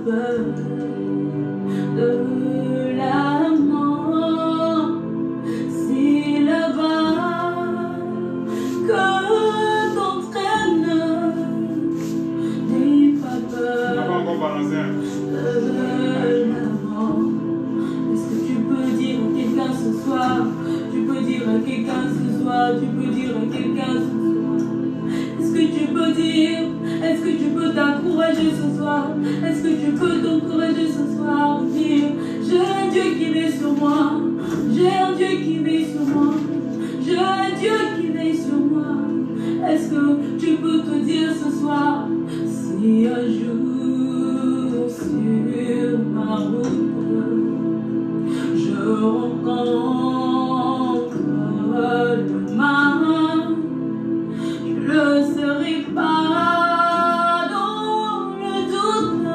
peur de la mort. Si là-bas que t'entraîne, n'aie pas peur de la mort. Est-ce que tu peux dire à quelqu'un ce soir? Tu peux dire à quelqu'un ce soir? Tu peux dire à quelqu'un ce soir? Est-ce que tu peux dire? Est-ce que tu peux t'encourager ce soir? Est-ce que tu peux t'encourager ce soir? Dire, j'ai un Dieu qui veille sur moi. J'ai un Dieu qui veille sur moi. J'ai un Dieu qui veille sur moi. Est-ce que tu peux te dire ce soir? Si un jour sur ma route je rencontre le mal, je ne serai pas dans le doute.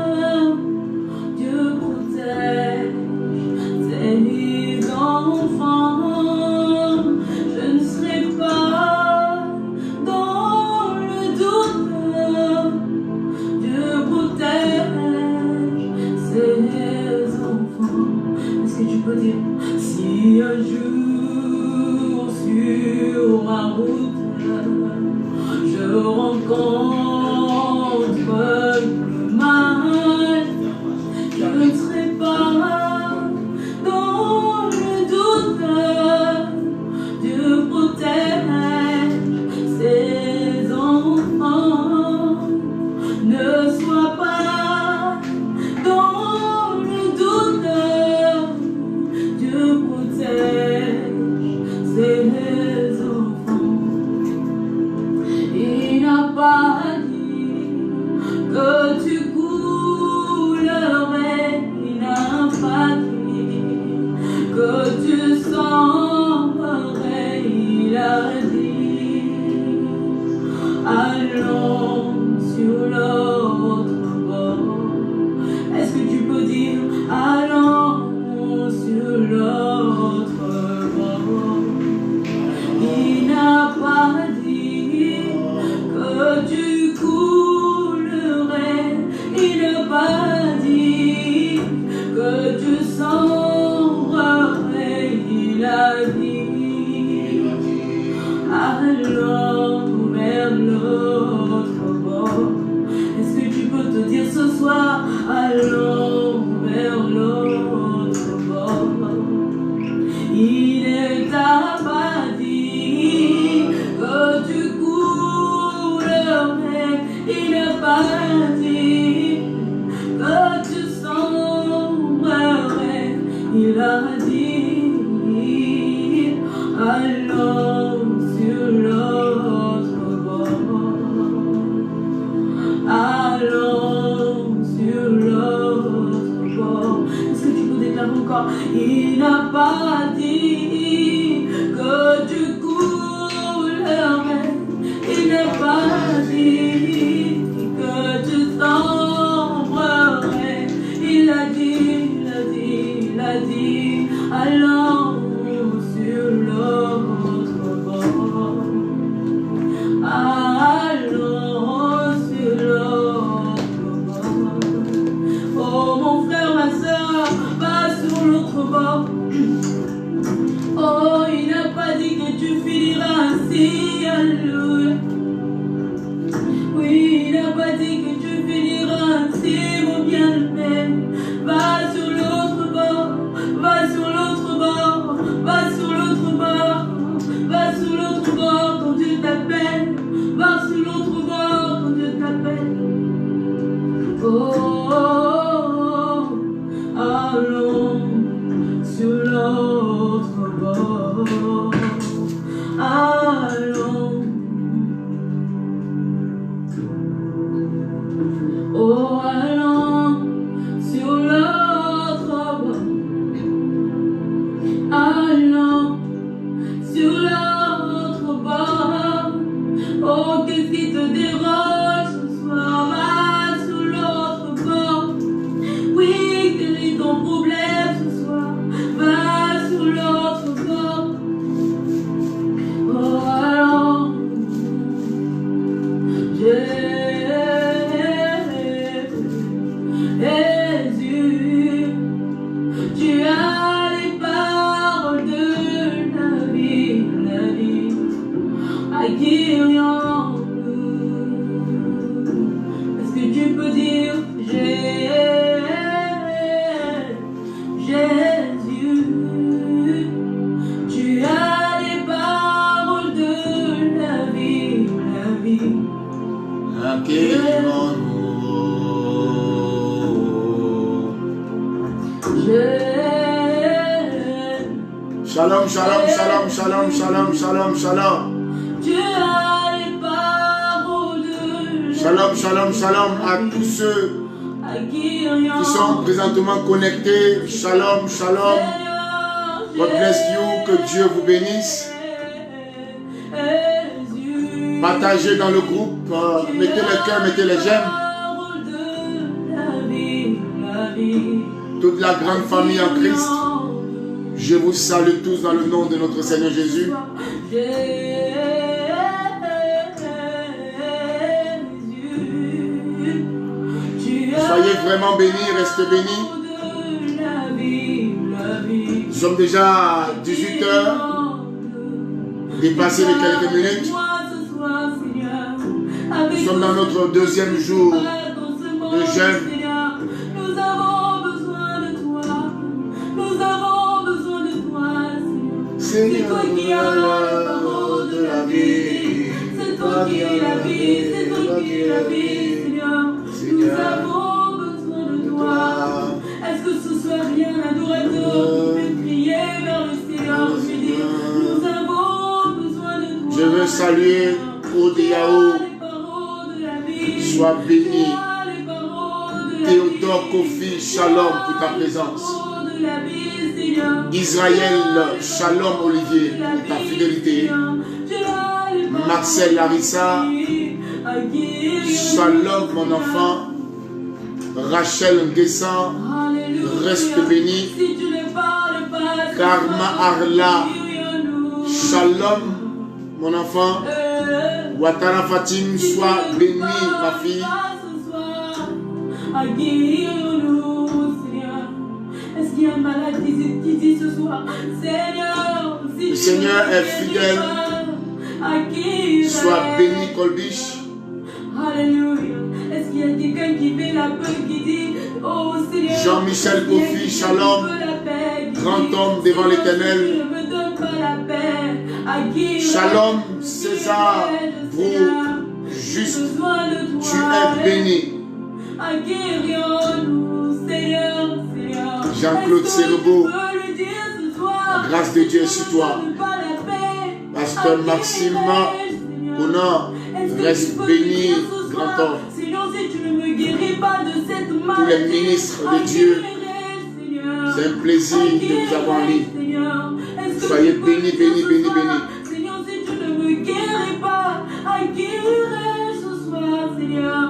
Dieu protège ses enfants. Je ne serai pas dans le doute. Dieu protège ses enfants. Est-ce que tu peux dire? Si un jour sur ma route je rencontre le mal, je ne serai pas dans le doute. Dieu protège ses enfants. Ne sois pas dans le doute. Dieu protège ses enfants. Il n'a pas dit que tu coulerais. Il n'a pas dit que tu sombrerais. Il a dit, allons sur l'autre bord. Est-ce que tu peux dire, allons sur l'autre bord? Il n'a pas dit que tu coulerais. Il n'a pas dit que tu sombrerais. Il a dit, allons vers l'autre bord. Est-ce que tu peux te dire ce soir, allons vers l'autre bord? Il ne t'a pas dit que tu coulerais. Il n'a pas dit que tu sombrerais. Il a dit, allons sur l'autre bord. Allons sur l'autre bord. Est-ce que tu peux déclarer encore? Il n'a pas dit que tu coulerais. Il n'a pas dit que tu sombrerais. Il a dit, allons sur l'autre bord. Allons sur l'autre bord. Oh mon frère, ma soeur, va sur l'autre bord. Oh, il n'a pas dit que tu finiras ainsi, alléluia. Oui, il n'a pas dit que tu finiras ainsi, mon bien-aimé. Va sur l'autre bord, va sur l'autre bord, va sur l'autre bord, va sur l'autre bord quand Dieu t'appelle, va sur l'autre bord quand Dieu t'appelle. Oh, allons sur l'autre bord. Allons. Oh, allons sur l'autre bord. Allons sur l'autre bord. Oh, qu'est-ce qui te dérange ce soir? Va sur l'autre bord. Oui, quel est ton problème ce soir? Va sur l'autre bord. Oh, allons. peux dire Jésus, tu as les paroles de la vie, la vie. Shalom, shalom, shalom, shalom, shalom, shalom, shalom. Tu as les paroles de la Shalom, shalom, shalom à tous ceux qui sont présentement connectés. Shalom, shalom. God bless you, que Dieu vous bénisse. Partagez dans le groupe, mettez le cœur, mettez les j'aime. Toute la grande famille en Christ, je vous salue tous dans le nom de notre Seigneur Jésus. Soyez vraiment bénis, restez bénis. Nous sommes déjà à 18 heures, dépassé de quelques minutes. Nous sommes dans notre deuxième jour de jeûne. Nous avons besoin de toi. Nous avons besoin de toi, Seigneur. C'est toi qui as la parole de la vie. C'est toi qui es la vie. C'est toi qui es la vie, Seigneur. Nous avons besoin de toi. Est-ce que ce soit rien, adorateur, qui peut crier vers le Seigneur? Je dis, nous avons besoin de toi. Je veux saluer Odiao. Sois béni. Théodore Kofi, shalom pour ta présence. Israël, shalom Olivier pour ta fidélité. Marcel Larissa, shalom mon enfant. Rachel Nguessan, reste béni. Karma Arla, shalom mon enfant. Ouattara Fatim, sois béni ma fille. Est-ce qu'il y a un malade qui dit ce soir, Seigneur, si le Seigneur est fidèle. Sois béni Colbiche. Alléluia. Est-ce qu'il y a quelqu'un qui fait la peur, qui dit, oh Seigneur, Jean-Michel Kofi, shalom. Grand homme devant l'Éternel. Shalom César, vous juste, tu es béni. Jean-Claude Serbo, la grâce de Dieu est sur toi. Pasteur Maxime Honor, reste béni, grand homme. Tous les ministres de Dieu, c'est un plaisir de vous avoir en ligne. Soyez bénis, bénis, bénis, bénis. Seigneur, si tu ne me guéris pas, à qui irai-je ce soir, Seigneur?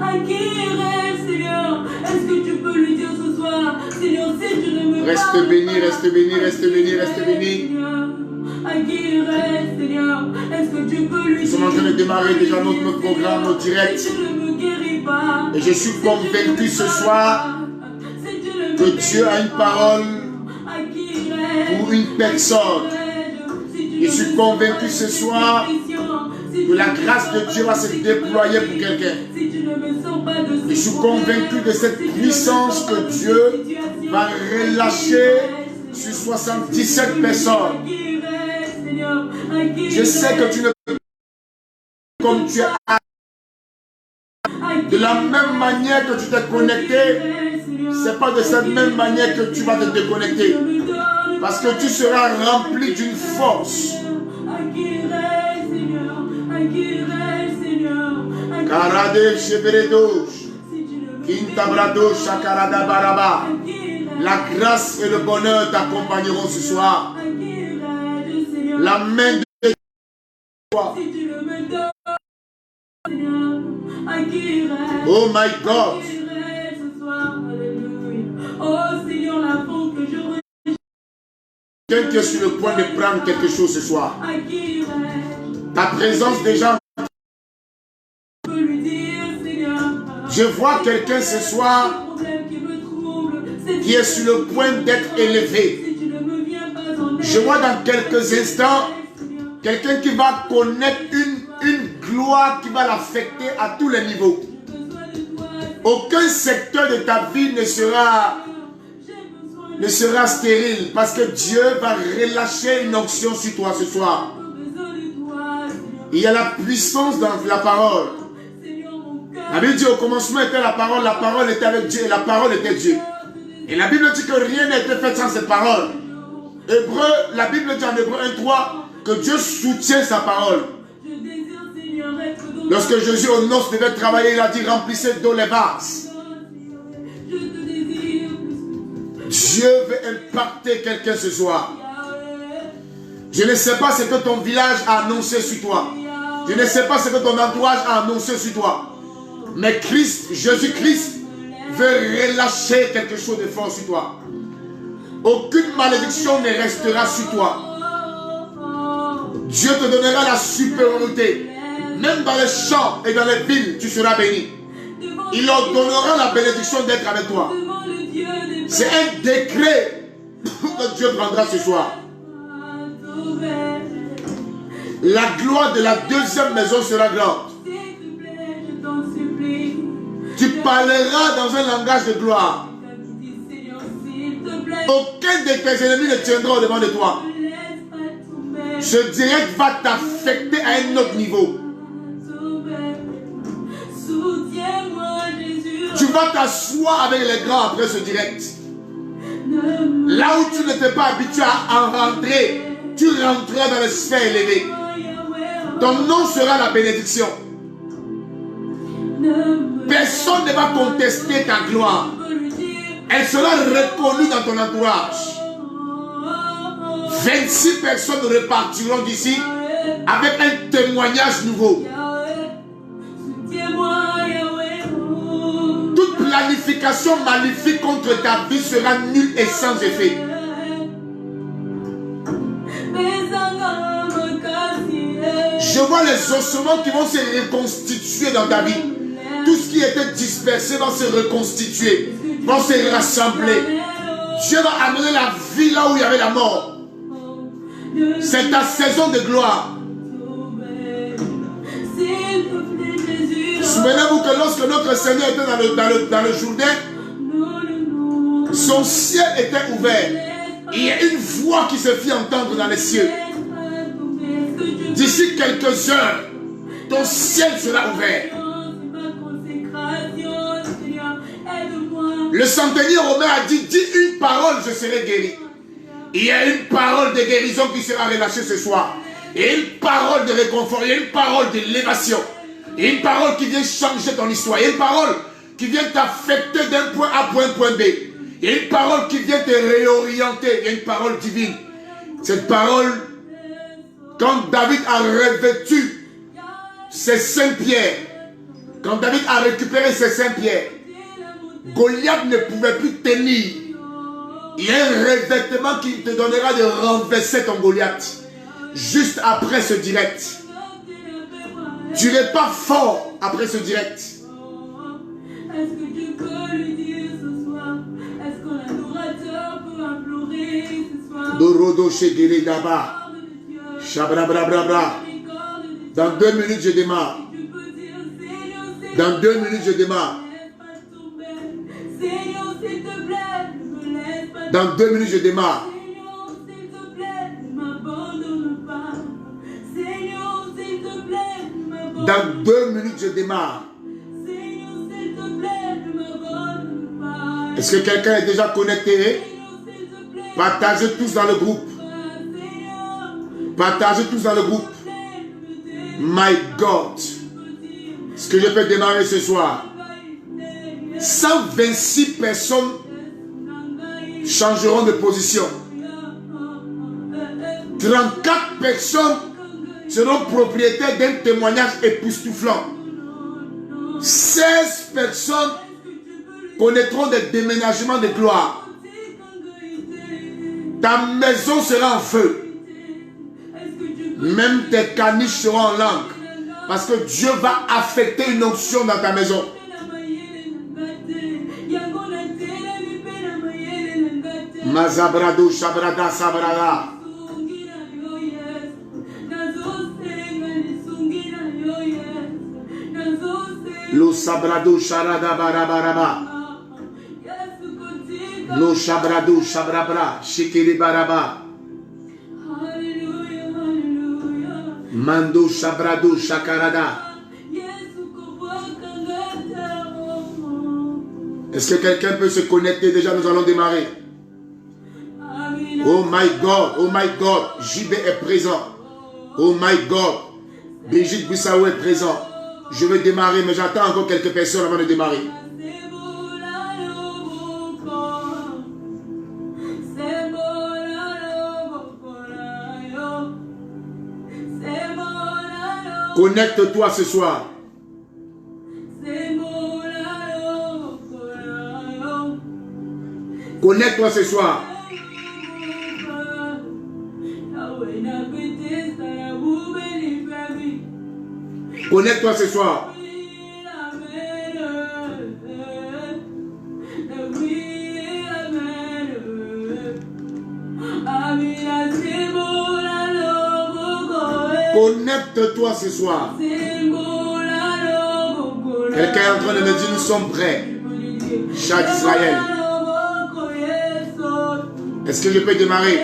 À qui irai-je, Seigneur? Est-ce que tu peux lui dire ce soir, Seigneur, si tu ne me reste béni, reste béni, reste béni, reste béni. À qui irai-je, Seigneur? Est-ce que tu peux lui dire? Nous sommes en train de démarrer déjà notre programme, notre direct. Si tu ne me guéris pas, et je suis convaincu ce soir que Dieu a une parole pour une personne. Je suis convaincu ce soir que la grâce de Dieu va se déployer pour quelqu'un. Je suis convaincu de cette puissance que Dieu va relâcher sur 77 personnes. Je sais que tu ne peux pas comme tu es. De la même manière que tu t'es connecté, c'est pas de cette même manière que tu vas te déconnecter. Parce que tu seras rempli d'une force. Karade Sheberedosh, Kintabrado Shakarada Baraba. La grâce et le bonheur t'accompagneront ce soir. La main de toi. Oh my God. Quelqu'un qui est sur le point de prendre quelque chose ce soir. Ta présence déjà. Je vois quelqu'un ce soir qui est sur le point d'être élevé. Je vois dans quelques instants quelqu'un qui va connaître une gloire qui va l'affecter à tous les niveaux. Aucun secteur de ta vie ne sera stérile parce que Dieu va relâcher une onction sur toi ce soir. Il y a la puissance dans la parole. La Bible dit au commencement était la parole était avec Dieu et la parole était Dieu. Et la Bible dit que rien n'a été fait sans cette parole. La Bible dit en Hébreu 1:3 que Dieu soutient sa parole. Lorsque Jésus aux noces devait travailler, il a dit remplissez d'eau les vases. Dieu veut impacter quelqu'un ce soir. Je ne sais pas ce que ton village a annoncé sur toi. Je ne sais pas ce que ton entourage a annoncé sur toi. Mais Jésus-Christ veut relâcher quelque chose de fort sur toi. Aucune malédiction ne restera sur toi. Dieu te donnera la supériorité. Même dans les champs et dans les villes, tu seras béni. Il leur donnera la bénédiction d'être avec toi. C'est un décret que Dieu prendra ce soir. La gloire de la deuxième maison sera grande. Tu parleras dans un langage de gloire. Aucun de tes ennemis ne tiendra au-devant de toi. Ce direct va t'affecter à un autre niveau. Tu vas t'asseoir avec les grands après ce direct. Là où tu n'étais pas habitué à en rentrer, tu rentreras dans les sphères élevées. Ton nom sera la bénédiction. Personne ne va contester ta gloire. Elle sera reconnue dans ton entourage. 26 personnes repartiront d'ici avec un témoignage nouveau. Toute planification maléfique contre ta vie sera nulle et sans effet. Je vois les ossements qui vont se reconstituer dans ta vie. Tout ce qui était dispersé va se reconstituer, va se rassembler. Dieu va amener la vie là où il y avait la mort. C'est ta saison de gloire. Souvenez-vous que lorsque notre Seigneur était dans le Jourdain, son ciel était ouvert. Il y a une voix qui se fit entendre dans les cieux. D'ici quelques heures, ton ciel sera ouvert. Le centenier romain a dit, dis une parole, je serai guéri. Il y a une parole de guérison qui sera relâchée ce soir. Et une parole de réconfort, il y a une parole d'élévation. Il y a une parole qui vient changer ton histoire. Il y a une parole qui vient t'affecter d'un point A à point B. Il y a une parole qui vient te réorienter. Il y a une parole divine. Cette parole, quand David a revêtu ses Saint-Pierre, quand David a récupéré ses Saint-Pierre, Goliath ne pouvait plus tenir. Il y a un revêtement qui te donnera de renverser ton Goliath. Juste après ce direct. Tu n'es pas fort après ce direct. Est-ce que tu peux lui dire ce soir? Est-ce qu'on adorateur peut implorer ce soir? Dorodo Shegele Daba. Chabrabrabra. Dans 2 minutes, je démarre. Dans 2 minutes, je démarre. Dans 2 minutes, je démarre. Dans 2 minutes, je démarre. Est-ce que quelqu'un est déjà connecté? Partagez tous dans le groupe. Partagez tous dans le groupe. My God. Est-ce que je peux démarrer ce soir? 126 personnes changeront de position. 34 personnes seront propriétaires d'un témoignage époustouflant. 16 personnes connaîtront des déménagements de gloire. Ta maison sera en feu. Même tes caniches seront en langue. Parce que Dieu va affecter une onction dans ta maison. Mazabrado Shabrada Sabrada. Lo sabrado sharada barabaraba. Lo shabrado shabrabra. Shikiri baraba. Mando shabrado shakarada. Est-ce que quelqu'un peut se connecter? Déjà, nous allons démarrer. Oh my God, JB est présent. Oh my God, Brigitte Bissau est présent. Je vais démarrer, mais j'attends encore quelques personnes avant de démarrer. Connecte-toi ce soir. Connecte-toi ce soir. Connecte-toi ce soir. Connecte-toi ce soir. Quelqu'un est en train de me dire, nous sommes prêts. Chat d'Israël. Est-ce que je peux démarrer?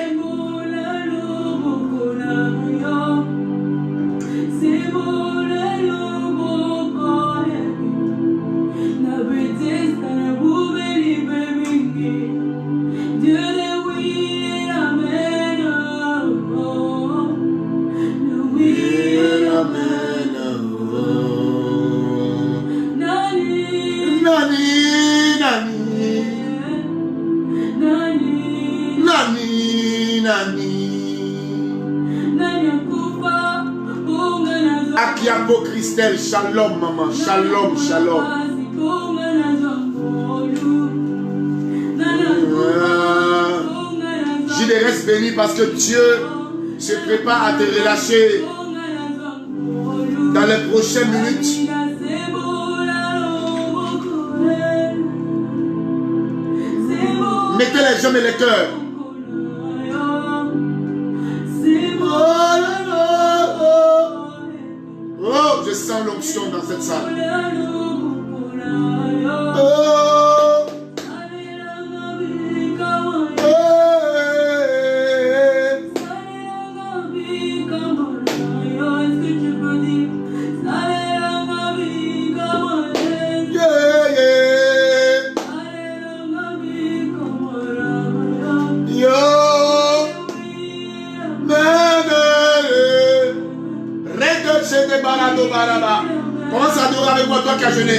Akiabo Christelle, shalom maman, shalom, shalom. Je reste béni parce que Dieu se prépare à te relâcher dans les prochaines minutes. Mettez les jambes et les cœurs. Oh, je sens l'onction dans cette salle. Oh. Commence à adorer avec moi, toi qui as jeûné.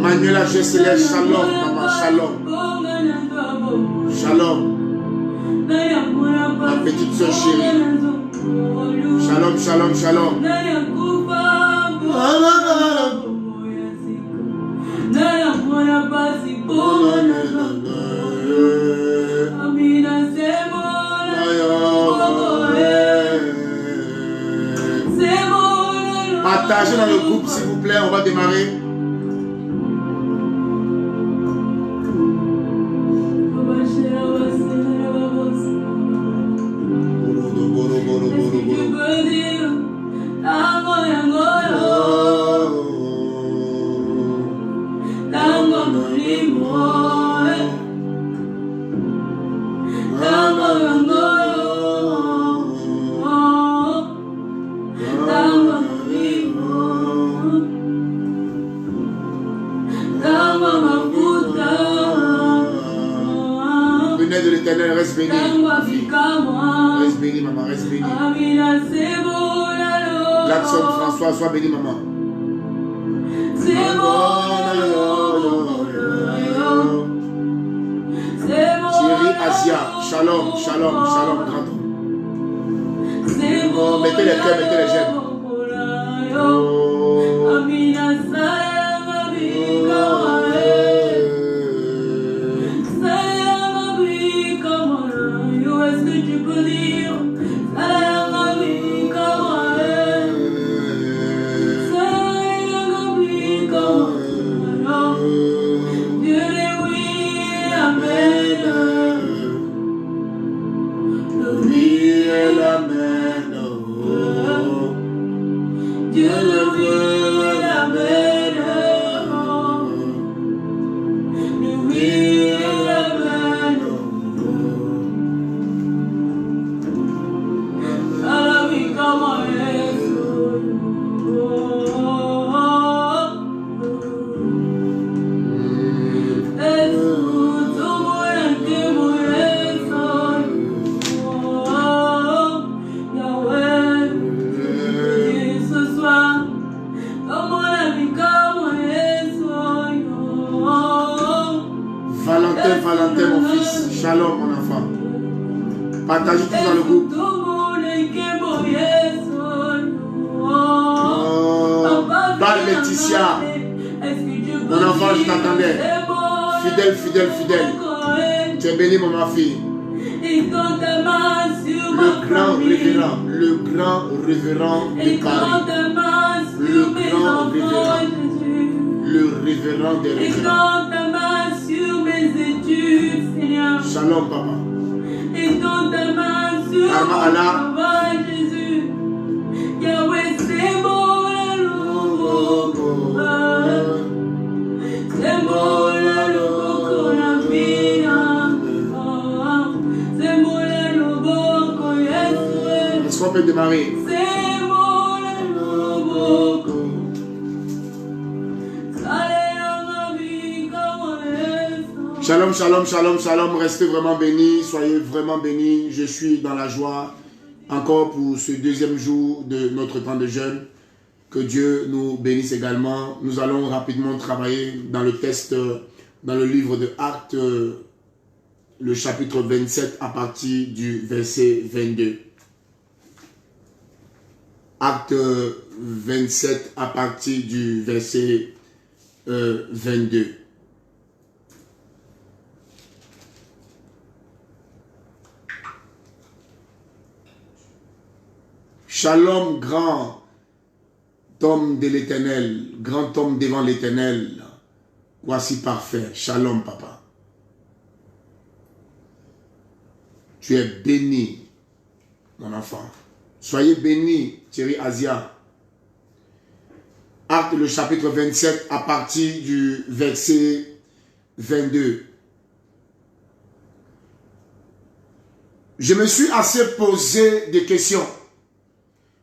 Manuela, je célèbre. Shalom, maman, shalom. Shalom. Ma petite soeur chérie. Shalom, shalom, shalom. Partagez dans le groupe s'il vous plaît, on va démarrer. Reste béni. Reste béni, maman, reste béni. L'action François, sois béni, maman. Thierry Asia, shalom, shalom, shalom, grand. Oh, mettez les cœurs, mettez les j'aime. Est-ce que tu peux dire, Valentin, mon fils. Shalom, mon enfant. Partagez tout dans le groupe. Bal Laetitia. Mon enfant, je t'attendais. Fidèle, fidèle, fidèle. Tu es béni, ma fille. Le grand révérend de Paris. Le grand révérend. Le révérend des révérends. Shalom, papa. Arma Allah. Yahweh, c'est beau la loupe. C'est beau la loupe, la vie. C'est beau la loupe, yes. Est-ce qu'on peut démarrer? C'est beau la loupe. Shalom, shalom, shalom, shalom. Restez vraiment bénis, soyez vraiment bénis. Je suis dans la joie encore pour ce deuxième jour de notre temps de jeûne. Que Dieu nous bénisse également. Nous allons rapidement travailler dans le texte, dans le livre de Actes, le chapitre 27 à partir du verset 22. Acte 27 à partir du verset 22. Shalom, grand homme de l'Éternel, grand homme devant l'Éternel. Voici parfait. Shalom, papa. Tu es béni, mon enfant. Soyez béni, Thierry Asia. Acte le chapitre 27 à partir du verset 22. Je me suis assez posé des questions.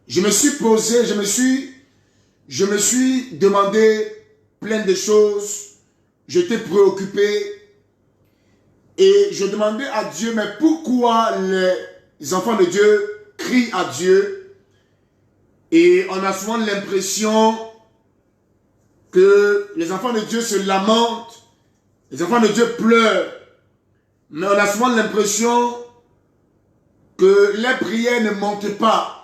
Je me suis posé, je me suis demandé plein de choses. J'étais préoccupé. Et je demandais à Dieu, mais pourquoi les enfants de Dieu crient à Dieu? Et on a souvent l'impression que les enfants de Dieu se lamentent. Les enfants de Dieu pleurent. Mais on a souvent l'impression que les prières ne montent pas.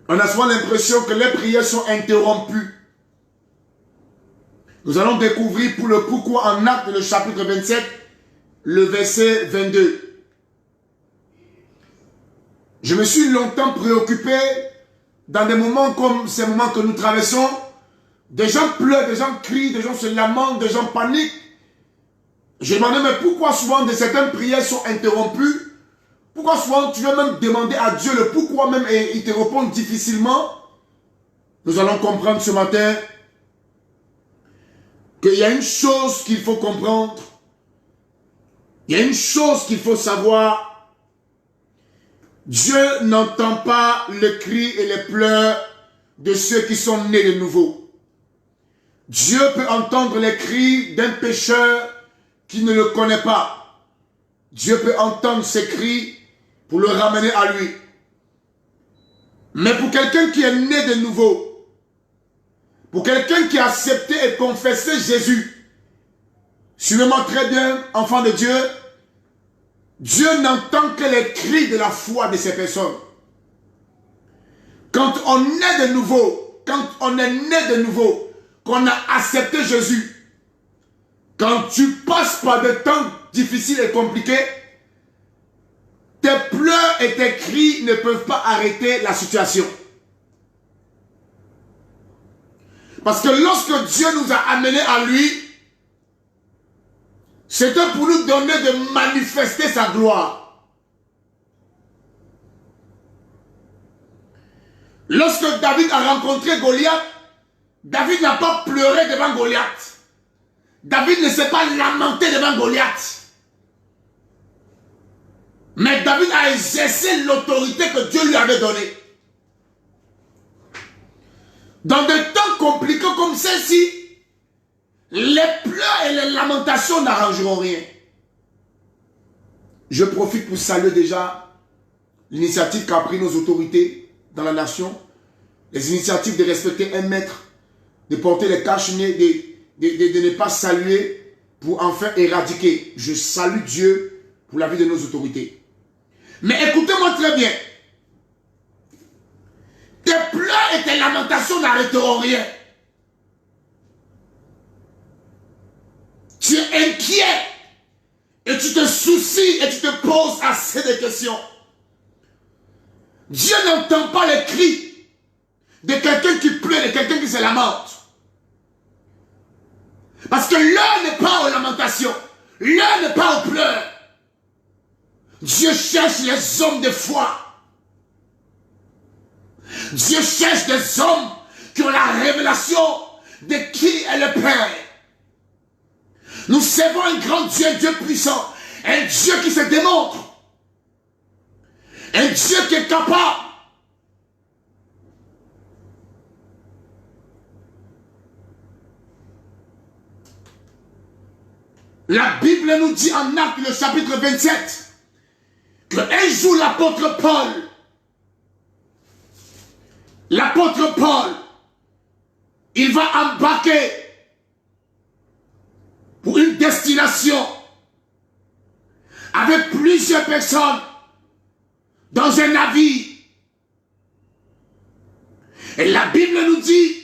On a souvent l'impression que les prières sont interrompues. Nous allons découvrir pour le pourquoi en Acte, le chapitre 27, le verset 22. Je me suis longtemps préoccupé dans des moments comme ces moments que nous traversons. Des gens pleurent, des gens crient, des gens se lamentent, des gens paniquent. Je demandais, mais pourquoi souvent certaines prières sont interrompues? Pourquoi souvent tu veux même demander à Dieu le pourquoi même et il te répond difficilement? Nous allons comprendre ce matin qu'il y a une chose qu'il faut comprendre. Il y a une chose qu'il faut savoir. Dieu n'entend pas le cri et les pleurs de ceux qui sont nés de nouveau. Dieu peut entendre les cris d'un pécheur qui ne le connaît pas. Dieu peut entendre ses cris pour le ramener à lui. Mais pour quelqu'un qui est né de nouveau, pour quelqu'un qui a accepté et confessé Jésus, suivez-moi très bien, enfant de Dieu, Dieu n'entend que les cris de la foi de ces personnes. Quand on est de nouveau, quand on est né de nouveau, qu'on a accepté Jésus, quand tu passes par des temps difficiles et compliqués, tes pleurs et tes cris ne peuvent pas arrêter la situation. Parce que lorsque Dieu nous a amenés à lui, c'était pour nous donner de manifester sa gloire. Lorsque David a rencontré Goliath, David n'a pas pleuré devant Goliath. David ne s'est pas lamenté devant Goliath. Mais David a exercé l'autorité que Dieu lui avait donnée. Dans des temps compliqués comme celle-ci, les pleurs et les lamentations n'arrangeront rien. Je profite pour saluer déjà l'initiative qu'a pris nos autorités dans la nation. Les initiatives de respecter un mètre, de porter les cache-nez, de ne pas saluer pour enfin éradiquer. Je salue Dieu pour la vie de nos autorités. Mais écoutez-moi très bien. Tes pleurs et tes lamentations n'arrêteront rien. Tu es inquiet et tu te soucies et tu te poses assez de questions. Dieu n'entend pas les cris de quelqu'un qui pleure, de quelqu'un qui se lamente. Parce que l'heure n'est pas aux lamentations, l'heure n'est pas aux pleurs. Dieu cherche les hommes de foi. Dieu cherche des hommes qui ont la révélation de qui est le Père. Nous servons un grand Dieu, Dieu puissant, un Dieu qui se démontre, un Dieu qui est capable. La Bible nous dit en Actes, le chapitre 27, qu'un jour l'apôtre Paul, il va embarquer pour une destination avec plusieurs personnes dans un navire. Et la Bible nous dit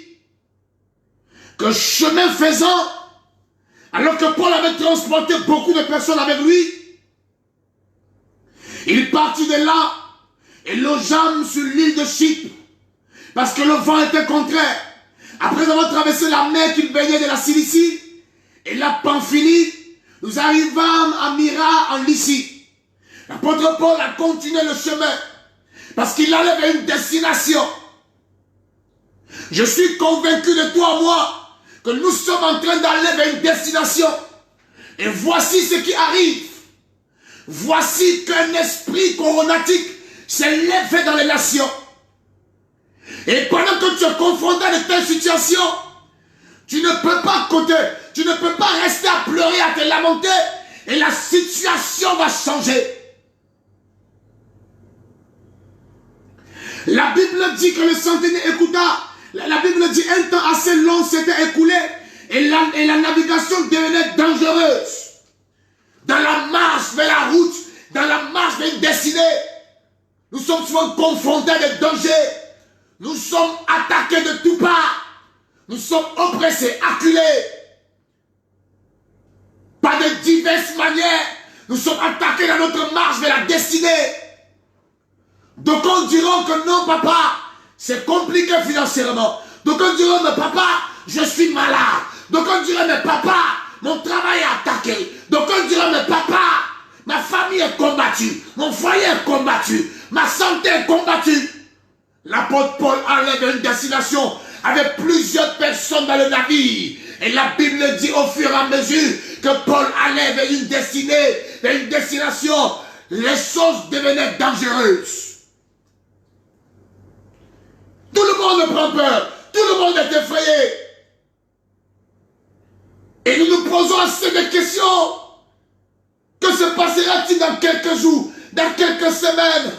que chemin faisant, alors que Paul avait transporté beaucoup de personnes avec lui, il partit de là et logea sur l'île de Chypre parce que le vent était contraire. Après avoir traversé la mer qui baignait de la Cilicie et la Pamphylie, nous arrivâmes à Myra en Lycie. L'apôtre Paul a continué le chemin parce qu'il allait vers une destination. Je suis convaincu de toi, moi, que nous sommes en train d'aller vers une destination. Et voici ce qui arrive. Voici qu'un esprit coronatique s'est levé dans les nations. Et pendant que tu es confronté à de telles situations, tu ne peux pas côté, tu ne peux pas rester à pleurer, à te lamenter, et la situation va changer. La Bible dit que le centenier écouta. La Bible dit un temps assez long s'était écoulé et la navigation devenait dangereuse. Dans la marche vers la route, dans la marche vers une destinée, nous sommes souvent confrontés à des dangers. Nous sommes attaqués de tous parts. Nous sommes oppressés, acculés. Par de diverses manières, nous sommes attaqués dans notre marche vers la destinée. Donc on dira que non, papa, c'est compliqué financièrement. Donc on dirait, mais papa, je suis malade. Donc on dirait, mais papa, mon travail est attaqué. Donc on dirait, mais papa, ma famille est combattue. Mon foyer est combattu. Ma santé est combattue. L'apôtre Paul allait vers une destination avec plusieurs personnes dans le navire. Et la Bible dit au fur et à mesure que Paul allait vers une destinée, vers une destination, les choses devenaient dangereuses. Tout le monde prend peur. Tout le monde est effrayé. Et nous nous posons assez de questions. Que se passera-t-il dans quelques jours, dans quelques semaines?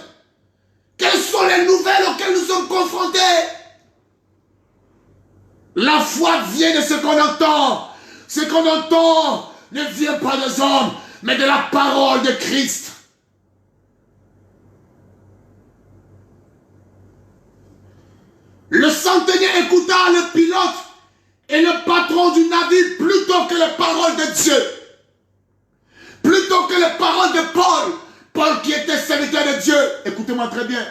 Quelles sont les nouvelles auxquelles nous sommes confrontés? La foi vient de ce qu'on entend. Ce qu'on entend ne vient pas des hommes, mais de la parole de Christ. Le centenier écouta le pilote et le patron du navire plutôt que les paroles de Dieu. Plutôt que les paroles de Paul. Paul qui était serviteur de Dieu. Écoutez-moi très bien.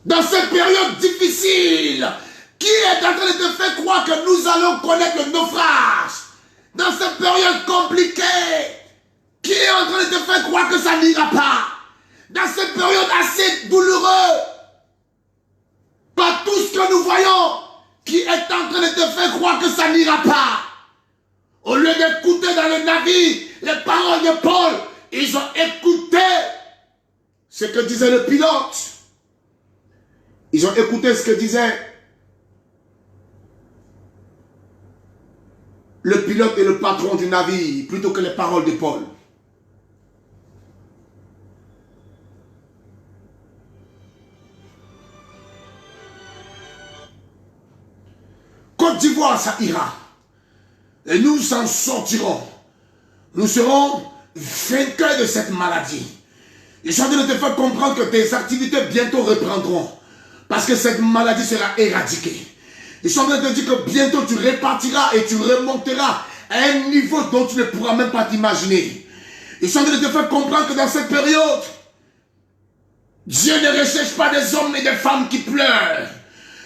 Dans cette période difficile, qui est en train de te faire croire que nous allons connaître le naufrage? Dans cette période compliquée, qui est en train de te faire croire que ça n'ira pas? Dans cette période assez douloureuse, par tout ce que nous voyons, qui est en train de te faire croire que ça n'ira pas. Au lieu d'écouter dans le navire les paroles de Paul, ils ont écouté ce que disait le pilote. Ils ont écouté ce que disait le pilote et le patron du navire, plutôt que les paroles de Paul. Côte d'Ivoire, ça ira. Et nous en sortirons. Nous serons vainqueurs de cette maladie. Je suis en train de te faire comprendre que tes activités bientôt reprendront. Parce que cette maladie sera éradiquée. Je suis en train de te dire que bientôt tu repartiras et tu remonteras à un niveau dont tu ne pourras même pas t'imaginer. Je suis en train de te faire comprendre que dans cette période, Dieu ne recherche pas des hommes et des femmes qui pleurent.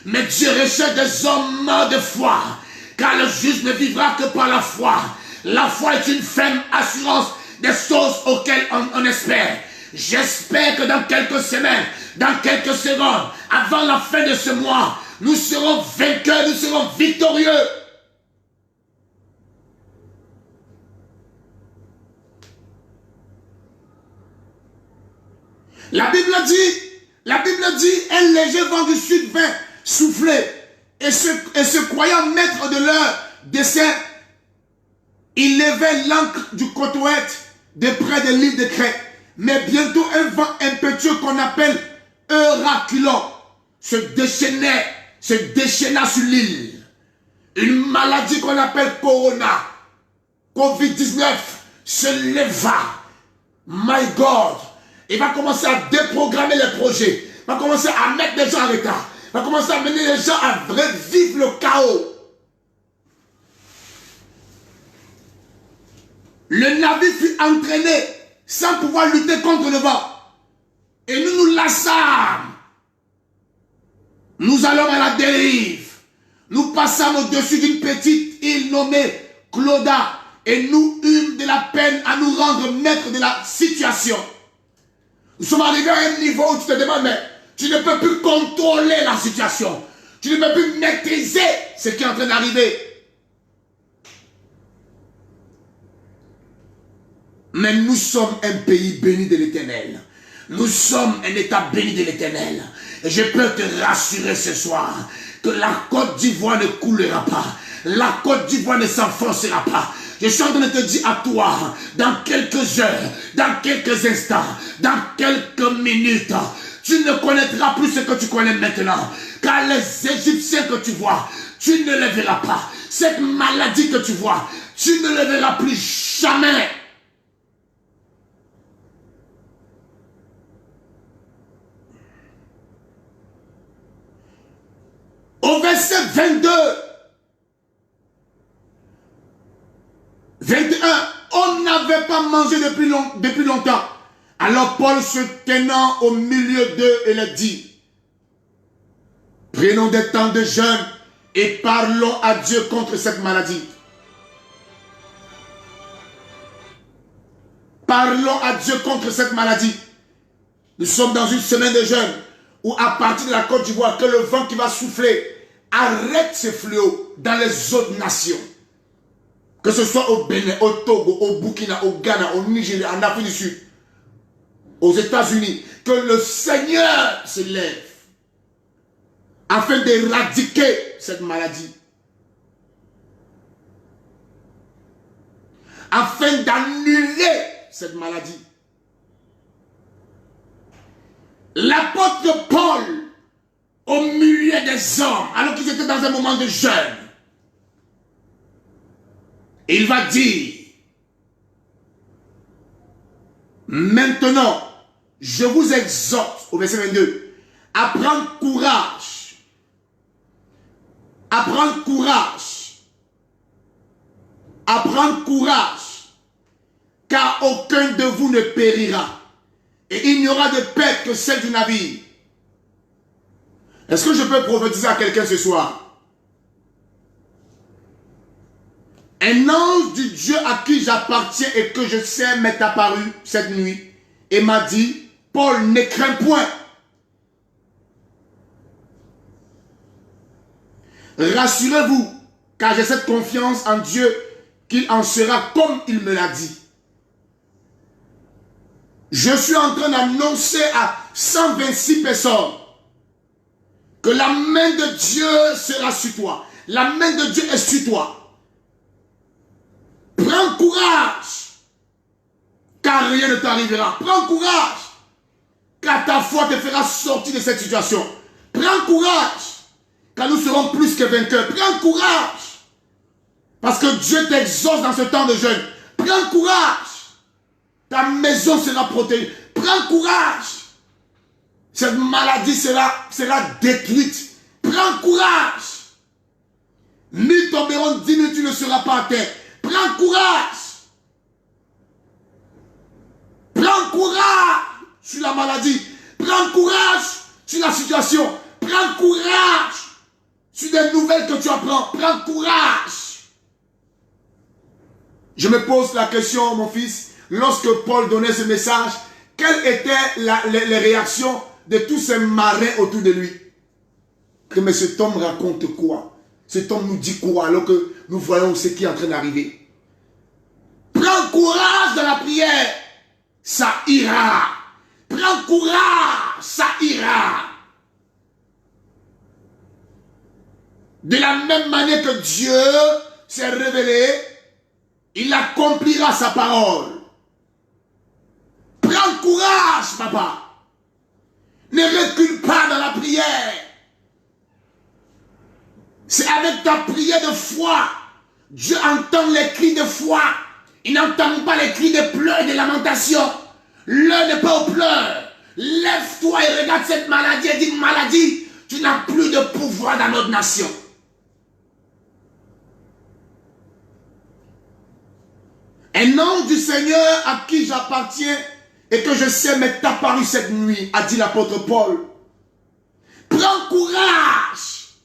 Mais Dieu recherche des hommes de foi. Car le juste ne vivra que par la foi. La foi est une ferme assurance des choses auxquelles on espère. J'espère que dans quelques semaines, dans quelques secondes, avant la fin de ce mois, nous serons vainqueurs, nous serons victorieux. La Bible dit, un léger vent du sud vint souffler, et se croyant maître de leur dessein, ils levaient l'ancre du Cotoouette de près de l'île de Crète. Mais bientôt un vent impétueux qu'on appelle Euraculon se déchaîna sur l'île. Une maladie qu'on appelle Corona, Covid-19, se leva. My God! Il va commencer à déprogrammer les projets. Il va commencer à mettre des gens en retard. Il va commencer à mener les gens à revivre le chaos. Le navire fut entraîné sans pouvoir lutter contre le vent. Et nous nous lassâmes. Nous allons à la dérive. Nous passâmes au-dessus d'une petite île nommée Clauda. Et nous eûmes de la peine à nous rendre maîtres de la situation. Nous sommes arrivés à un niveau où tu te demandes, mais tu ne peux plus contrôler la situation. Tu ne peux plus maîtriser ce qui est en train d'arriver. Mais nous sommes un pays béni de l'Éternel. Nous sommes un État béni de l'Éternel. Et je peux te rassurer ce soir que la Côte d'Ivoire ne coulera pas. La Côte d'Ivoire ne s'enfoncera pas. Je suis en train de te dire à toi, dans quelques heures, dans quelques instants, dans quelques minutes, tu ne connaîtras plus ce que tu connais maintenant. Car les Égyptiens que tu vois, tu ne les verras pas. Cette maladie que tu vois, tu ne les verras plus jamais. Au verset 22, 21, on n'avait pas mangé depuis longtemps. Alors Paul se tenant au milieu d'eux et leur dit, prenons des temps de jeûne et parlons à Dieu contre cette maladie. Parlons à Dieu contre cette maladie. Nous sommes dans une semaine de jeûne où à partir de la Côte d'Ivoire, que le vent qui va souffler arrête ce fléau dans les autres nations. Que ce soit au Bénin, au Togo, au Burkina, au Ghana, au Nigeria, en Afrique du Sud, aux États-Unis. Que le Seigneur se lève afin d'éradiquer cette maladie. Afin d'annuler cette maladie. L'apôtre Paul, au milieu des hommes, alors qu'ils étaient dans un moment de jeûne, il va dire, maintenant, je vous exhorte, au verset 22, à prendre courage. À prendre courage. À prendre courage. Car aucun de vous ne périra. Et il n'y aura de perte que celle du navire. Est-ce que je peux prophétiser à quelqu'un ce soir? Un ange du Dieu à qui j'appartiens et que je sais m'est apparu cette nuit et m'a dit, Paul, ne crains point. Rassurez-vous, car j'ai cette confiance en Dieu qu'il en sera comme il me l'a dit. Je suis en train d'annoncer à 126 personnes que la main de Dieu sera sur toi. La main de Dieu est sur toi. Prends courage, car rien ne t'arrivera. Prends courage, car ta foi te fera sortir de cette situation. Prends courage, car nous serons plus que vainqueurs. Prends courage, Parce que Dieu t'exauce dans ce temps de jeûne. Prends courage. Ta maison sera protégée. Prends courage. Cette maladie sera détruite. Prends courage. 1000 tomberont, 10 000, tu ne seras pas à terre. Prends courage. Prends courage sur la maladie. Prends courage sur la situation. Prends courage sur des nouvelles que tu apprends. Prends courage. Je me pose la question, mon fils, lorsque Paul donnait ce message, quelles étaient les réactions de tous ces marins autour de lui? Que mais cet homme raconte quoi? Cet homme nous dit quoi alors que nous voyons ce qui est en train d'arriver? Prends courage dans la prière, ça ira. Prends courage, ça ira. De la même manière que Dieu s'est révélé, il accomplira sa parole. Prends courage, papa. Ne recule pas dans la prière. C'est avec ta prière de foi. Dieu entend les cris de foi. Il n'entend pas les cris de pleurs et de lamentations. L'heure n'est pas aux pleurs. Lève-toi et regarde cette maladie et dis, maladie, tu n'as plus de pouvoir dans notre nation. Un ange du Seigneur à qui j'appartiens et que je sais m'est apparu cette nuit, a dit l'apôtre Paul. Prends courage.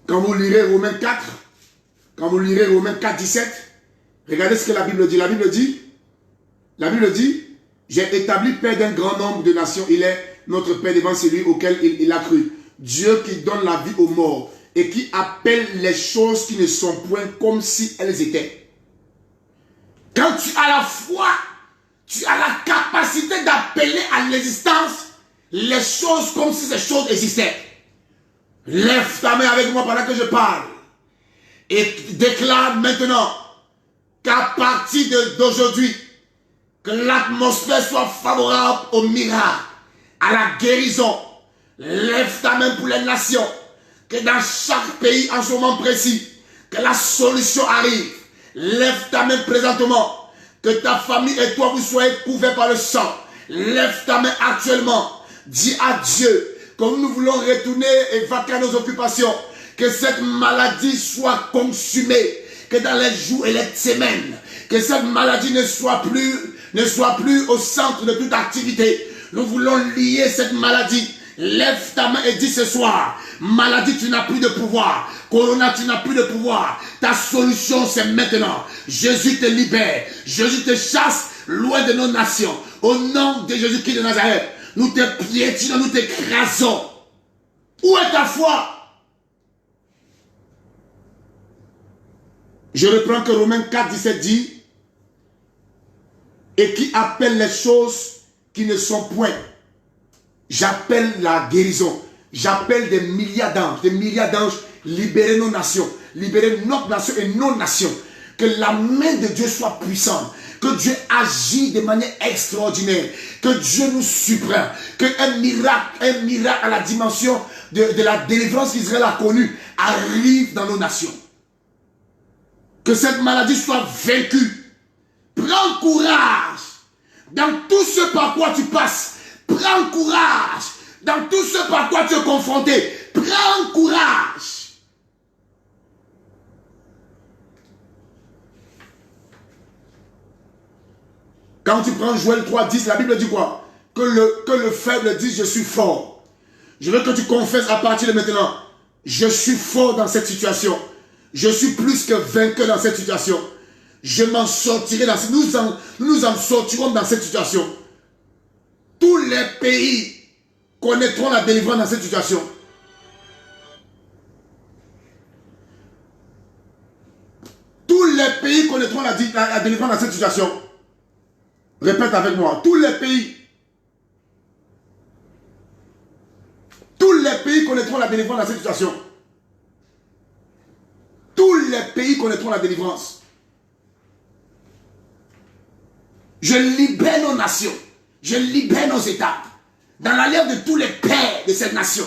Quand vous lirez Romains 4, Romains 4, 17, regardez ce que la Bible dit. La Bible dit, j'ai établi père d'un grand nombre de nations. Il est notre père devant celui auquel il a cru. Dieu qui donne la vie aux morts et qui appelle les choses qui ne sont point comme si elles étaient. Quand tu as la foi, tu as la capacité d'appeler à l'existence les choses comme si ces choses existaient. Lève ta main avec moi pendant que je parle et déclare maintenant qu'à partir d'aujourd'hui, que l'atmosphère soit favorable au miracle, à la guérison. Lève ta main pour les nations, que dans chaque pays en ce moment précis, que la solution arrive. Lève ta main présentement, que ta famille et toi vous soyez couverts par le sang. Lève ta main actuellement, dis à Dieu que nous voulons retourner et vaquer à nos occupations, que cette maladie soit consumée, que dans les jours et les semaines, que cette maladie ne soit plus au centre de toute activité. Nous voulons lier cette maladie. Lève ta main et dis ce soir, maladie, tu n'as plus de pouvoir. Corona, tu n'as plus de pouvoir. Ta solution, c'est maintenant. Jésus te libère. Jésus te chasse loin de nos nations. Au nom de Jésus-Christ de Nazareth, nous te piétinons, nous t'écrasons. Où est ta foi? Je reprends que Romains 4, 17 dit, et qui appelle les choses qui ne sont point. J'appelle la guérison. J'appelle des milliards d'anges, libérer nos nations, libérer notre nation et nos nations. Que la main de Dieu soit puissante, que Dieu agisse de manière extraordinaire, que Dieu nous surprenne, qu'un miracle à la dimension de la délivrance qu'Israël a connue arrive dans nos nations. Que cette maladie soit vaincue. Prends courage dans tout ce par quoi tu passes. Prends courage dans tout ce par quoi tu es confronté. Prends courage. Quand tu prends Joël 3, 10, la Bible dit quoi? Que le faible dise je suis fort. Je veux que tu confesses à partir de maintenant. Je suis fort dans cette situation. Je suis plus que vainqueur dans cette situation. Je m'en sortirai dans cette situation. Nous en sortirons dans cette situation. Tous les pays connaîtront la délivrance dans cette situation. Tous les pays connaîtront la délivrance dans cette situation. Répète avec moi. Tous les pays. Tous les pays connaîtront la délivrance dans cette situation. Tous les pays connaîtront la délivrance. Je libère nos nations. Je libère nos États dans l'alliance de tous les pères de cette nation,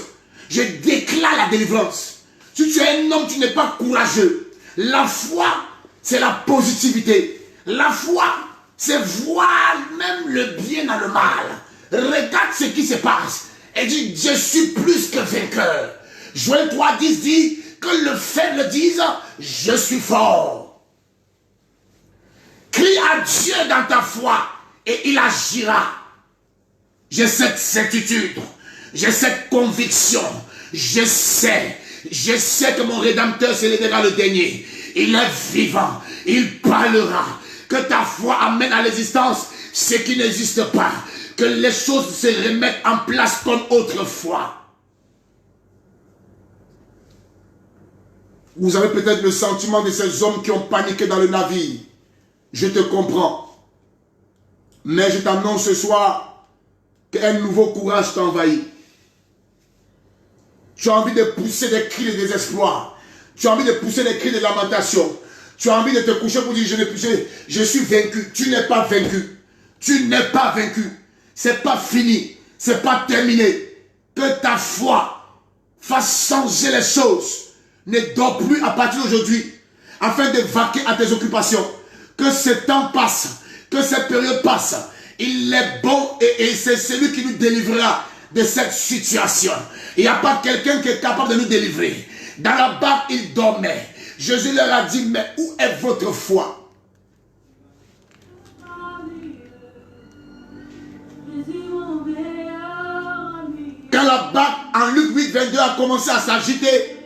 je déclare la délivrance. Si tu es un homme, tu n'es pas courageux. La foi, c'est la positivité. La foi, c'est voir même le bien dans le mal. Regarde ce qui se passe. Et dit, je suis plus que vainqueur. Joël 3,10 dit que le faible dise, je suis fort. Crie à Dieu dans ta foi et il agira. J'ai cette certitude, j'ai cette conviction, je sais que mon Rédempteur se lèvera le dernier. Il est vivant, il parlera. Que ta foi amène à l'existence ce qui n'existe pas. Que les choses se remettent en place comme autrefois. Vous avez peut-être le sentiment de ces hommes qui ont paniqué dans le navire. Je te comprends. Mais je t'annonce ce soir qu'un nouveau courage t'envahit. Tu as envie de pousser des cris de désespoir. Tu as envie de pousser des cris de lamentation. Tu as envie de te coucher pour dire je suis vaincu. Tu n'es pas vaincu. Tu n'es pas vaincu. C'est pas fini. C'est pas terminé. Que ta foi fasse changer les choses. Ne dors plus à partir d'aujourd'hui afin de vaquer à tes occupations. Que ce temps passe. Que cette période passe. Il est bon et c'est celui qui nous délivrera de cette situation. Il n'y a pas quelqu'un qui est capable de nous délivrer. Dans la barque, ils dormaient. Jésus leur a dit, mais où est votre foi? Quand la barque, en Luc 8, 22, a commencé à s'agiter,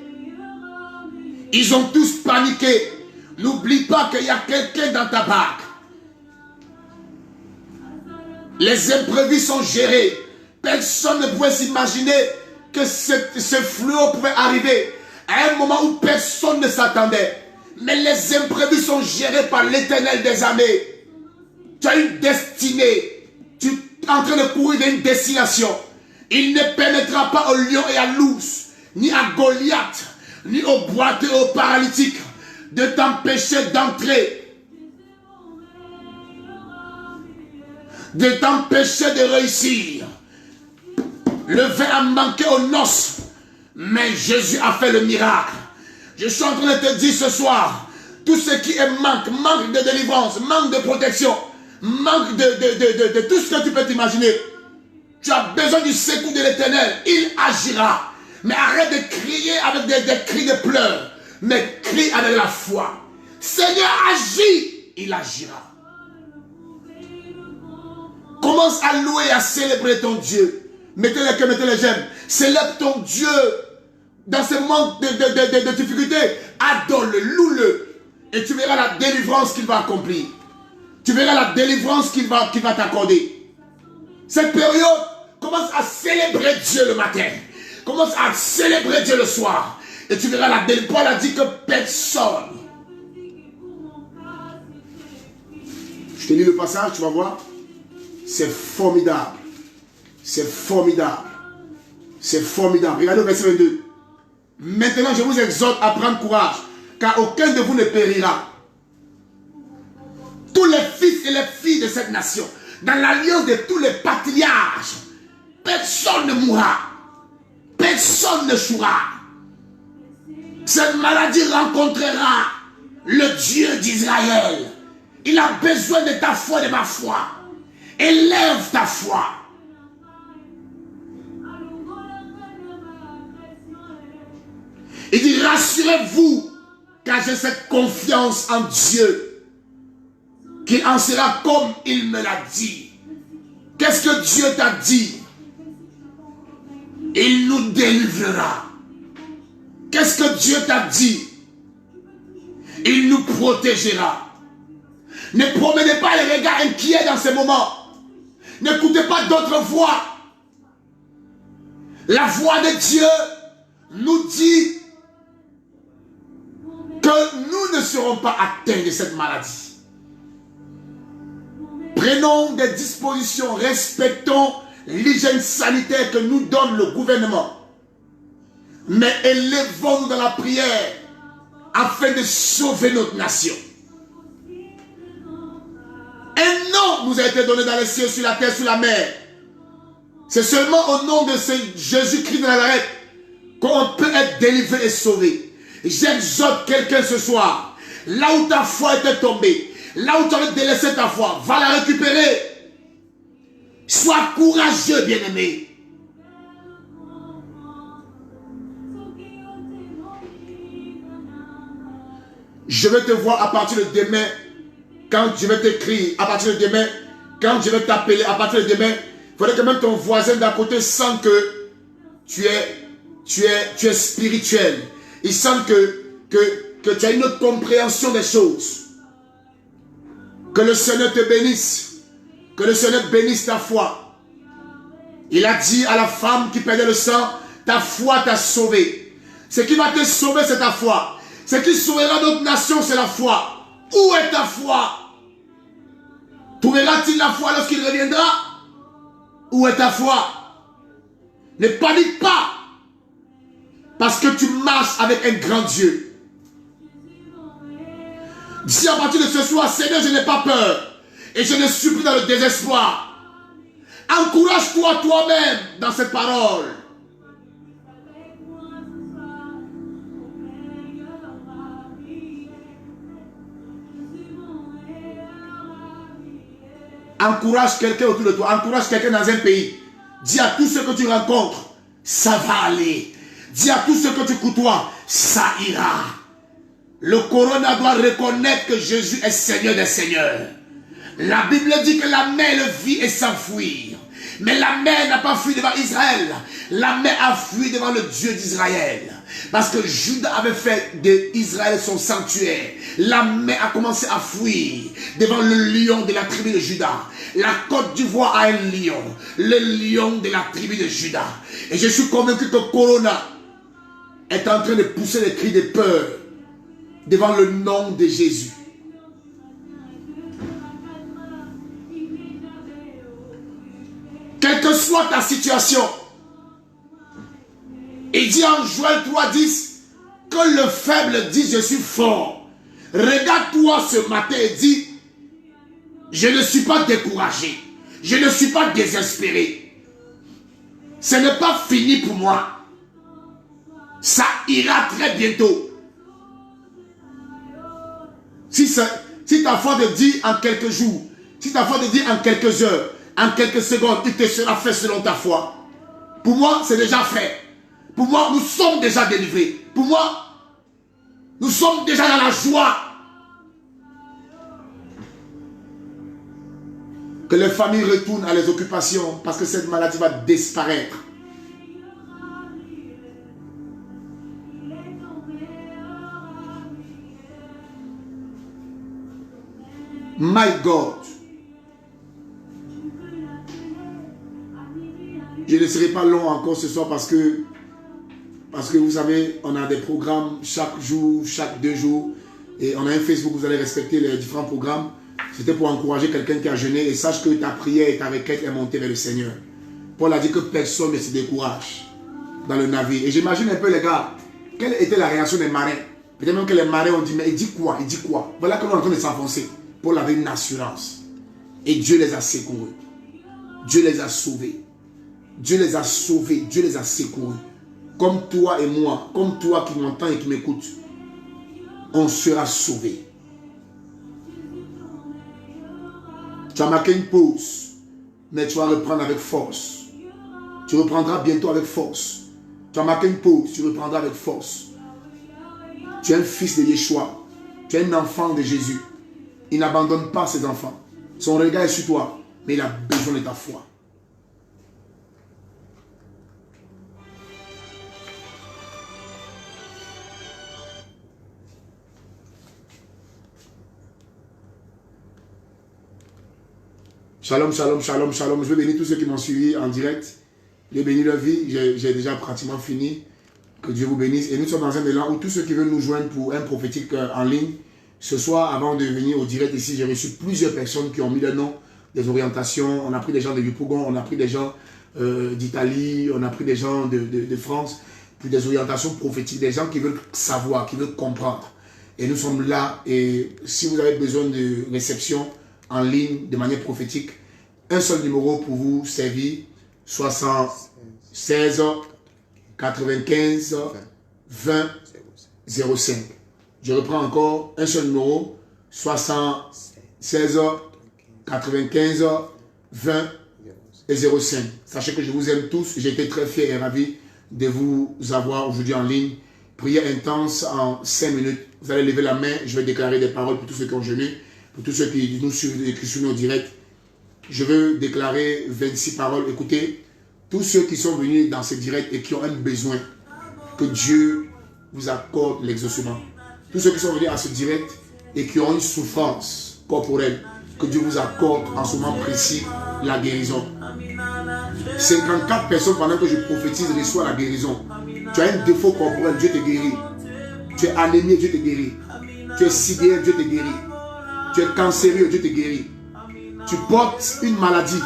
ils ont tous paniqué. N'oublie pas qu'il y a quelqu'un dans ta barque. Les imprévus sont gérés. Personne ne pouvait s'imaginer que ce fléau pouvait arriver à un moment où personne ne s'attendait. Mais les imprévus sont gérés par l'Éternel des armées. Tu as une destinée. Tu es en train de courir vers une destination. Il ne permettra pas aux lions et à l'ours, ni à Goliath, ni aux boiteux et aux paralytiques de t'empêcher d'entrer, de t'empêcher de réussir. Le vin a manqué aux noces, mais Jésus a fait le miracle. Je suis en train de te dire ce soir, tout ce qui est manque de délivrance, manque de protection, manque de tout ce que tu peux t'imaginer. Tu as besoin du secours de l'Éternel, il agira. Mais arrête de crier avec des cris de pleurs, mais crie avec la foi. Seigneur, agis, il agira. Commence à louer et à célébrer ton Dieu. Mettez les cœurs, mettez les j'aime. Célèbre ton Dieu dans ce manque de difficultés. Adore-le, loue-le. Et tu verras la délivrance qu'il va accomplir. Tu verras la délivrance qu'il va t'accorder. Cette période, commence à célébrer Dieu le matin. Commence à célébrer Dieu le soir. Et tu verras la délivrance. Paul a dit que personne. Je te lis le passage, tu vas voir. C'est formidable. C'est formidable. C'est formidable. Regardez le verset 22. Maintenant, je vous exhorte à prendre courage, car aucun de vous ne périra. Tous les fils et les filles de cette nation, dans l'alliance de tous les patriarches, personne ne mourra. Personne ne jouera. Cette maladie rencontrera le Dieu d'Israël. Il a besoin de ta foi et de ma foi. Élève ta foi. Il dit, rassurez-vous, car j'ai cette confiance en Dieu, qu'il en sera comme il me l'a dit. Qu'est-ce que Dieu t'a dit? Il nous délivrera. Qu'est-ce que Dieu t'a dit? Il nous protégera. Ne promenez pas les regards inquiets dans ces moments. N'écoutez pas d'autres voix. La voix de Dieu nous dit que nous ne serons pas atteints de cette maladie. Prenons des dispositions, respectons l'hygiène sanitaire que nous donne le gouvernement. Mais élevons-nous dans la prière afin de sauver notre nation. Un nom nous a été donné dans les cieux, sur la terre, sur la mer. C'est seulement au nom de Jésus-Christ de Nazareth qu'on peut être délivré et sauvé. J'exhorte quelqu'un ce soir, là où ta foi était tombée, là où tu avais délaissé ta foi, va la récupérer. Sois courageux, bien-aimé. Je vais te voir à partir de demain, quand je vais t'écrire, à partir de demain, quand je vais t'appeler, à partir de demain, il faudrait que même ton voisin d'à côté sente que tu es spirituel. Il sent que tu as une autre compréhension des choses. Que le Seigneur te bénisse. Que le Seigneur bénisse ta foi. Il a dit à la femme qui perdait le sang, ta foi t'a sauvé. Ce qui va te sauver, c'est ta foi. Ce qui sauvera notre nation, c'est la foi. Où est ta foi? Trouvera-t-il la foi lorsqu'il reviendra? Où est ta foi? Ne panique pas. Parce que tu marches avec un grand Dieu. Dis à partir de ce soir, Seigneur, je n'ai pas peur. Et je ne suis plus dans le désespoir. Encourage-toi toi-même dans cette parole. Encourage quelqu'un autour de toi. Encourage quelqu'un dans un pays. Dis à tous ceux que tu rencontres, ça va aller. Dis à tous ceux que tu côtoies, ça ira. Le corona doit reconnaître que Jésus est Seigneur des Seigneurs. La Bible dit que la mer le vit et s'enfuir. Mais la mer n'a pas fui devant Israël. La mer a fui devant le Dieu d'Israël. Parce que Judas avait fait d'Israël son sanctuaire. La mer a commencé à fuir devant le lion de la tribu de Judas. La Côte d'Ivoire a un lion. Le lion de la tribu de Judas. Et je suis convaincu que Corona est en train de pousser des cris de peur devant le nom de Jésus. Quelle que soit ta situation, il dit en Joël 3:10 que le faible dit je suis fort. Regarde-toi ce matin et dis je ne suis pas découragé, je ne suis pas désespéré. Ce n'est pas fini pour moi. Ça ira très bientôt. Si ta foi te dit en quelques jours, si ta foi te dit en quelques heures, en quelques secondes, il te sera fait selon ta foi. Pour moi, c'est déjà fait. Pour moi, nous sommes déjà délivrés. Pour moi, nous sommes déjà dans la joie. Que les familles retournent à leurs occupations parce que cette maladie va disparaître. My God. Je ne serai pas long encore ce soir parce que vous savez, on a des programmes chaque jour, chaque 2 jours. Et on a un Facebook où vous allez respecter les différents programmes. C'était pour encourager quelqu'un qui a jeûné et sache que ta prière et ta requête est montée vers le Seigneur. Paul a dit que personne ne se décourage dans le navire. Et j'imagine un peu les gars, quelle était la réaction des marins? Peut-être même que les marins ont dit, mais il dit quoi? Il dit quoi? Voilà qu'on est en train de s'enfoncer. Paul avait une assurance. Et Dieu les a secourus. Dieu les a sauvés. Dieu les a sauvés. Dieu les a secourus. Comme toi et moi, comme toi qui m'entends et qui m'écoutes, on sera sauvés. Tu as marqué une pause, mais tu vas reprendre avec force. Tu reprendras bientôt avec force. Tu as marqué une pause, tu reprendras avec force. Tu es un fils de Yeshua. Tu es un enfant de Jésus. Il n'abandonne pas ses enfants. Son regard est sur toi, mais il a besoin de ta foi. Shalom, shalom, shalom, shalom. Je veux bénir tous ceux qui m'ont suivi en direct. Je bénis leur vie. J'ai déjà pratiquement fini. Que Dieu vous bénisse. Et nous sommes dans un élan où tous ceux qui veulent nous joindre pour un prophétique en ligne, ce soir, avant de venir au direct ici, j'ai reçu plusieurs personnes qui ont mis leur nom, des orientations. On a pris des gens de Yopougon, on a pris des gens d'Italie, on a pris des gens de France, puis des orientations prophétiques, des gens qui veulent savoir, qui veulent comprendre. Et nous sommes là. Et si vous avez besoin de réception en ligne de manière prophétique, un seul numéro pour vous servir, 76 95 20 05. Je reprends encore un seul numéro, 76 95 20 et 05. Sachez que je vous aime tous. J'ai été très fier et ravi de vous avoir aujourd'hui en ligne. Prière intense en 5 minutes. Vous allez lever la main. Je vais déclarer des paroles pour tous ceux qui ont jeûné, pour tous ceux qui nous suivent et qui suivent nos directs. Je veux déclarer 26 paroles. Écoutez, tous ceux qui sont venus dans ce direct et qui ont un besoin, que Dieu vous accorde l'exaucement. Tous ceux qui sont venus à ce direct et qui ont une souffrance corporelle, que Dieu vous accorde en ce moment précis la guérison. 54 personnes pendant que je prophétise reçoivent la guérison. Tu as un défaut corporel, Dieu te guérit. Tu es anémie, Dieu te guérit. Tu es sidéré, Dieu te guérit. Tu es cancéreux, Dieu te guérit. Tu portes une maladie,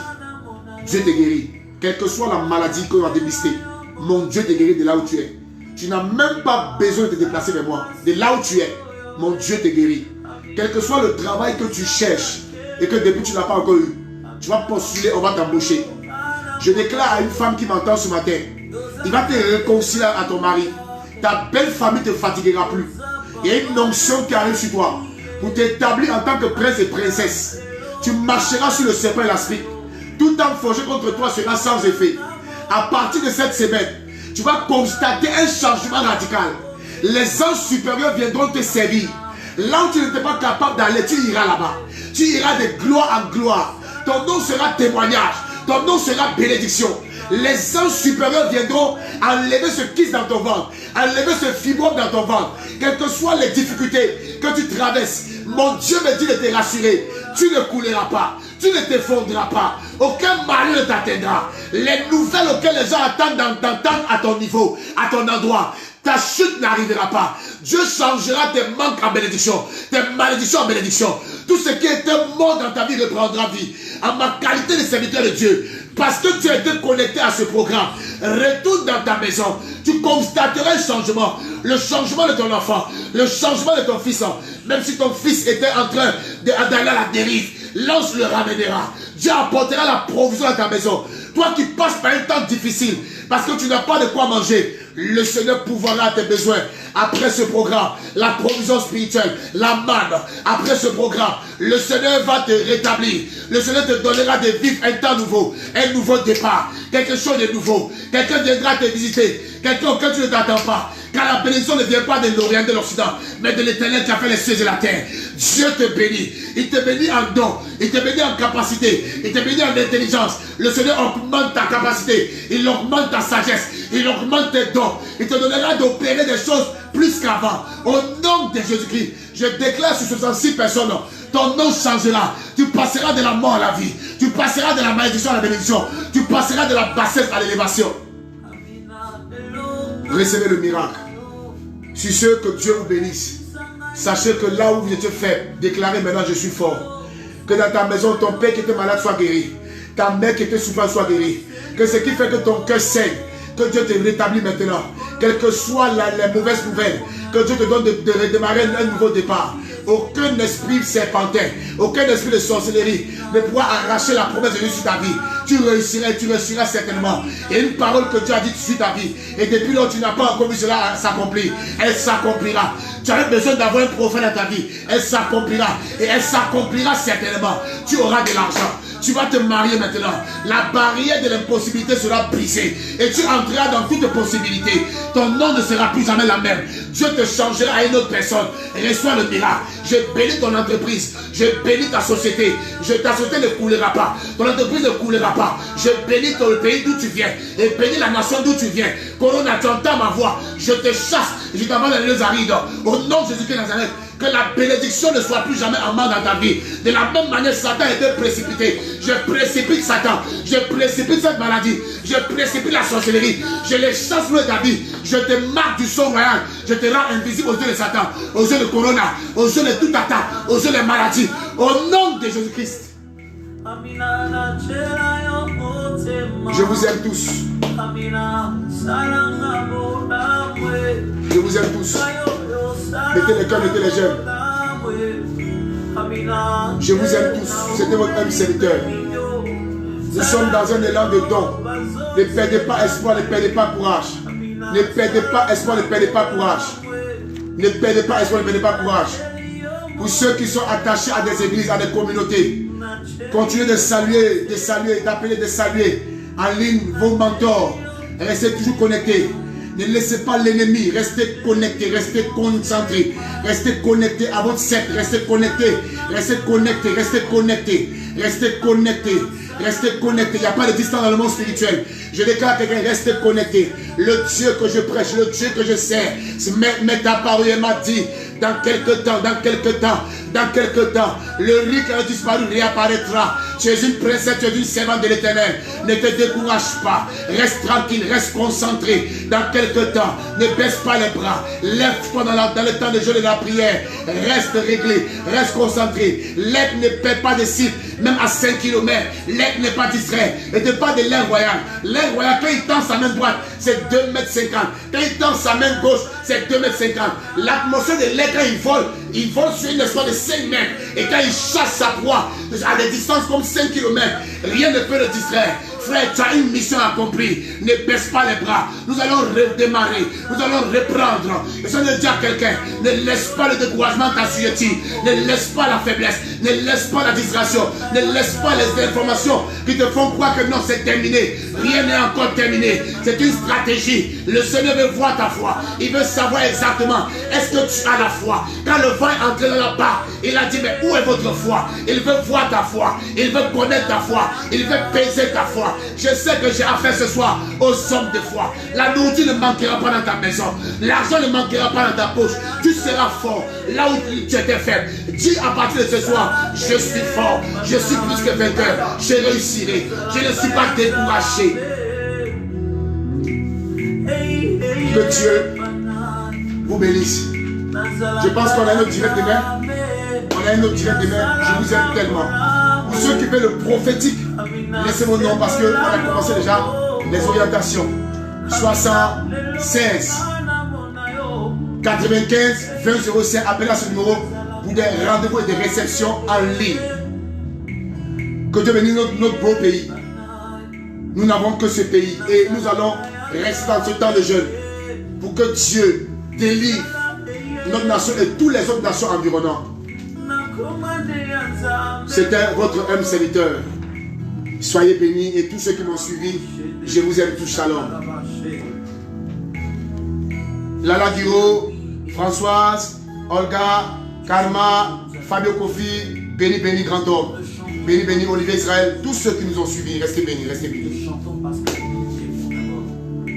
Dieu te guérit. Quelle que soit la maladie qu'on a dépistée, mon Dieu te guérit de là où tu es. Tu n'as même pas besoin de te déplacer vers moi. De là où tu es, mon Dieu te guérit. Quel que soit le travail que tu cherches et que depuis tu n'as pas encore eu, tu vas postuler, on va t'embaucher. Je déclare à une femme qui m'entend ce matin, il va te réconcilier à ton mari. Ta belle famille ne te fatiguera plus. Il y a une onction qui arrive sur toi pour t'établir en tant que prince et princesse. Tu marcheras sur le serpent et la scribe. Tout arme forgé contre toi sera sans effet. À partir de cette semaine, tu vas constater un changement radical. Les anges supérieurs viendront te servir. Là où tu n'étais pas capable d'aller, tu iras là-bas. Tu iras de gloire en gloire. Ton nom sera témoignage. Ton nom sera bénédiction. Les anges supérieurs viendront enlever ce kyste dans ton ventre, enlever ce fibrome dans ton ventre. Quelles que soient les difficultés que tu traverses, mon Dieu me dit de te rassurer. Tu ne couleras pas, tu ne t'effondreras pas. Aucun malheur ne t'atteindra. Les nouvelles auxquelles les gens attendent d'entendre à ton niveau, à ton endroit, ta chute n'arrivera pas. Dieu changera tes manques en bénédiction, tes malédictions en bénédiction. Tout ce qui était mort dans ta vie reprendra vie. En ma qualité de serviteur de Dieu, parce que tu as été connecté à ce programme, retourne dans ta maison. Tu constateras un changement. Le changement de ton enfant, le changement de ton fils. Même si ton fils était en train d'aller à la dérive, l'ange le ramènera. Dieu apportera la provision à ta maison. Toi qui passes par un temps difficile, parce que tu n'as pas de quoi manger, le Seigneur pourvoira à tes besoins. Après ce programme, la provision spirituelle, la manne, après ce programme, le Seigneur va te rétablir. Le Seigneur te donnera de vivre un temps nouveau, un nouveau départ, quelque chose de nouveau. Quelqu'un viendra te visiter, quelqu'un auquel tu ne t'attends pas. Car la bénédiction ne vient pas de l'Orient, de l'Occident, mais de l'Éternel qui a fait les cieux et la terre. Dieu te bénit. Il te bénit en don. Il te bénit en capacité. Il te bénit en intelligence. Le Seigneur augmente ta capacité. Il augmente ta sagesse. Il augmente tes dons. Il te donnera d'opérer des choses plus qu'avant. Au nom de Jésus-Christ, je déclare sur 66 personnes, ton nom changera. Tu passeras de la mort à la vie. Tu passeras de la malédiction à la bénédiction. Tu passeras de la bassesse à l'élévation. Recevez le miracle. Je suis sûr que Dieu vous bénisse. Sachez que là où vous étiez faible, déclarez maintenant je suis fort. Que dans ta maison, ton père qui était malade soit guéri. Ta mère qui était souffrante soit guérie. Que ce qui fait que ton cœur saigne, que Dieu te rétablit maintenant. Quelles que soient les mauvaises nouvelles, que Dieu te donne de redémarrer un nouveau départ. Aucun esprit serpentin, aucun esprit de sorcellerie ne pourra arracher la promesse de Dieu sur ta vie. Tu réussiras certainement. Il y a une parole que Dieu a dit sur ta vie. Et depuis lors, tu n'as pas encore vu cela s'accomplir. Elle s'accomplira. Tu as besoin d'avoir un prophète dans ta vie. Elle s'accomplira. Et elle s'accomplira certainement. Tu auras de l'argent. Tu vas te marier maintenant. La barrière de l'impossibilité sera brisée. Et tu entreras dans toutes possibilités. Ton nom ne sera plus jamais la même. Dieu te changera à une autre personne. Reçois le miracle. Je bénis ton entreprise. Je bénis ta société. Ta société ne coulera pas. Ton entreprise ne coulera pas. Je bénis ton pays d'où tu viens. Et bénis la nation d'où tu viens. Corona, tu entends ma voix. Je te chasse. Je t'envoie dans les arides. Au nom de Jésus-Christ de Nazareth. Que la bénédiction ne soit plus jamais en main dans ta vie. De la même manière, Satan a été précipité. Je précipite Satan. Je précipite cette maladie. Je précipite la sorcellerie. Je les chasse de ta vie. Je te marque du sang royal. Je te rends invisible aux yeux de Satan, aux yeux de Corona, aux yeux de toute attaque, aux yeux des maladies. Au nom de Jésus-Christ. Je vous aime tous. Je vous aime tous. Mettez les cœurs, mettez les j'aime. Je vous aime tous. C'était votre ami serviteur, Nous sommes dans un élan de don. Ne perdez pas espoir, ne perdez pas courage. Ne perdez pas espoir, ne perdez pas courage. Ne perdez pas espoir, ne perdez pas courage. Pour ceux qui sont attachés à des églises, à des communautés, continuez de saluer, d'appeler, de saluer en ligne vos mentors. Restez toujours connectés. Ne laissez pas l'ennemi. Restez connectés, restez concentrés. Restez connectés à votre secte. Restez connectés. Restez connectés, restez connectés. Restez connectés. Restez connectés. Il n'y a pas de distance dans le monde spirituel. Je déclare que restez connectés. Le Dieu que je prêche, le Dieu que je sers, m'est apparu et m'a dit, dans quelques temps, le riz qui a disparu réapparaîtra. Tu es une princesse, tu es une servante de l'Éternel. Ne te décourage pas. Reste tranquille, reste concentré. Dans quelques temps, ne baisse pas les bras. Lève-toi dans le temps de jeûne et de la prière. Reste réglé, reste concentré. L'aigle ne perd pas de cible, même à 5 km. L'aigle n'est pas distrait. Et ne pas de l'air royal. L'air royal, quand il tend sa main droite, c'est 2,50 m. Quand il tend sa main gauche, c'est 2,50 m. L'atmosphère de l'air, quand il vole sur une espace de 5 mètres. Et quand il chasse sa proie à des distances comme 5 km, rien ne peut le distraire. Frère, tu as une mission accomplie. Ne baisse pas les bras. Nous allons redémarrer. Nous allons reprendre. Et ça ne dit à quelqu'un, ne laisse pas le découragement t'assujettir. Ne laisse pas la faiblesse. Ne laisse pas la distraction. Ne laisse pas les informations qui te font croire que non, c'est terminé. Rien n'est encore terminé. C'est une stratégie. Le Seigneur veut voir ta foi. Il veut savoir exactement, est-ce que tu as la foi? Quand le vent est entré dans la barre, il a dit, mais où est votre foi? Il veut voir ta foi. Il veut connaître ta foi. Il veut peser ta foi. Je sais que j'ai affaire ce soir aux hommes de foi. La nourriture ne manquera pas dans ta maison. L'argent ne manquera pas dans ta poche. Tu seras fort là où tu étais faible. Dis à partir de ce soir, je suis fort. Je suis plus que vainqueur. Je réussirai. Je ne suis pas découragé. Que Dieu vous bénisse. Je pense qu'on a un autre direct demain. On a un autre direct demain. Je vous aime tellement. Pour ceux qui veulent le prophétique, laissez mon nom parce qu'on a commencé déjà les orientations. 76 95 20 05. Appelez à ce numéro pour des rendez-vous et des réceptions en ligne. Que Dieu bénisse notre beau pays. Nous n'avons que ce pays et nous allons rester dans ce temps de jeûne pour que Dieu délivre notre nation et toutes les autres nations environnantes. C'était votre homme serviteur. Soyez bénis et tous ceux qui m'ont suivi, je vous aime tous. Shalom. Lala Guiro, Françoise, Olga, Karma, Fabio Kofi, béni grand homme. Béni Olivier Israël, tous ceux qui nous ont suivis, restez bénis, restez bénis. Nous chantons parce que nous t'aimons d'abord,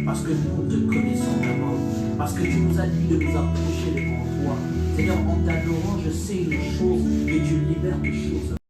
parce que nous te connaissons d'abord, parce que tu nous as dit de nous approcher devant toi. Seigneur, en t'adorant, je sais les choses et tu libères des choses.